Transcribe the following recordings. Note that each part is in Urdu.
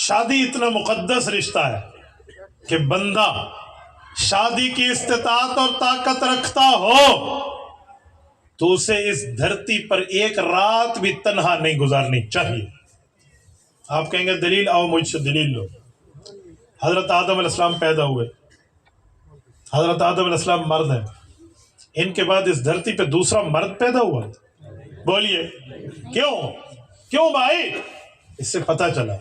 شادی اتنا مقدس رشتہ ہے کہ بندہ شادی کی استطاعت اور طاقت رکھتا ہو تو اسے اس دھرتی پر ایک رات بھی تنہا نہیں گزارنی چاہیے۔ آپ کہیں گے دلیل، آؤ مجھ سے دلیل لو۔ حضرت آدم علیہ السلام پیدا ہوئے، حضرت آدم علیہ السلام مرد ہیں، ان کے بعد اس دھرتی پہ دوسرا مرد پیدا ہوا؟ بولیے کیوں بھائی؟ اس سے پتہ چلا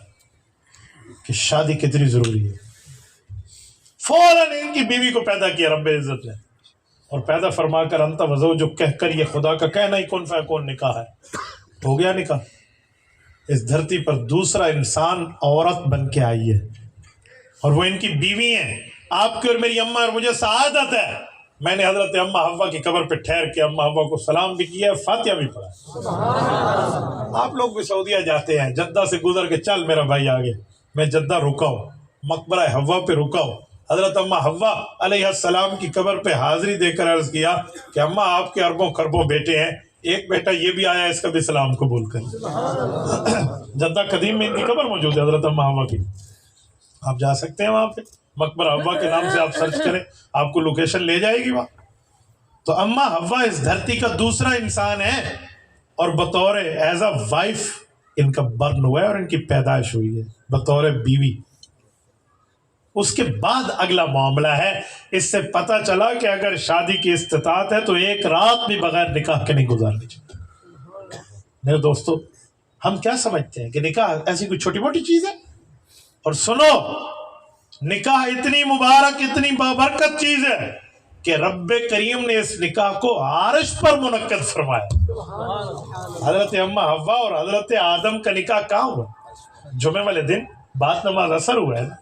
کہ شادی کتنی ضروری ہے۔ فوراً ان کی بیوی کو پیدا کیا رب عزت نے، اور پیدا فرما کر انت وزوجک جو کہہ کر یہ خدا کا کہنا ہی کن فیکون نکاح ہے، ہو گیا نکاح۔ اس دھرتی پر دوسرا انسان عورت بن کے آئی ہے اور وہ ان کی بیوی ہیں۔ آپ کی اور میری اماں اور مجھے سعادت ہے، میں نے حضرت اماں حوا کی قبر پہ ٹھہر کے اماں حوا کو سلام بھی کیا ہے، فاتحہ بھی پڑھا۔ آپ لوگ بھی سعودیہ جاتے ہیں، جدہ سے گزر کے چل میرا بھائی آگے، میں جدہ رکا ہوں، مقبرہ حوا پہ رکا ہوں، حضرت اماں حوا علیہ السلام کی قبر پہ حاضری دے کر عرض کیا کہ اماں آپ کے اربوں خربوں بیٹے ہیں، ایک بیٹا یہ بھی آیا، اس کا بھی سلام قبول کریں۔ جدہ قدیم میں ان کی قبر موجود ہے حضرت اماں حوا کی، آپ جا سکتے ہیں وہاں پہ، مقبرہ حوا کے نام سے آپ سرچ کریں، آپ کو لوکیشن لے جائے گی وہاں۔ تو اماں حوا اس دھرتی کا دوسرا انسان ہے، اور بطور ایز اے وائف ان کا برن ہوا ہے اور ان کی پیدائش ہوئی ہے بطور بیوی۔ اس کے بعد اگلا معاملہ ہے، اس سے پتہ چلا کہ اگر شادی کی استطاعت ہے تو ایک رات بھی بغیر نکاح کے نہیں گزارنی چاہیے۔ میرے دوستو، ہم کیا سمجھتے ہیں کہ نکاح ایسی کوئی چھوٹی موٹی چیز ہے؟ اور سنو، نکاح اتنی مبارک، اتنی بابرکت چیز ہے کہ رب کریم نے اس نکاح کو عرش پر منعقد فرمایا۔ حضرت اماں حوا اور حضرت آدم کا نکاح کہاں ہوا؟ جمعے والے دن بعد نماز اثر ہوا ہے نا۔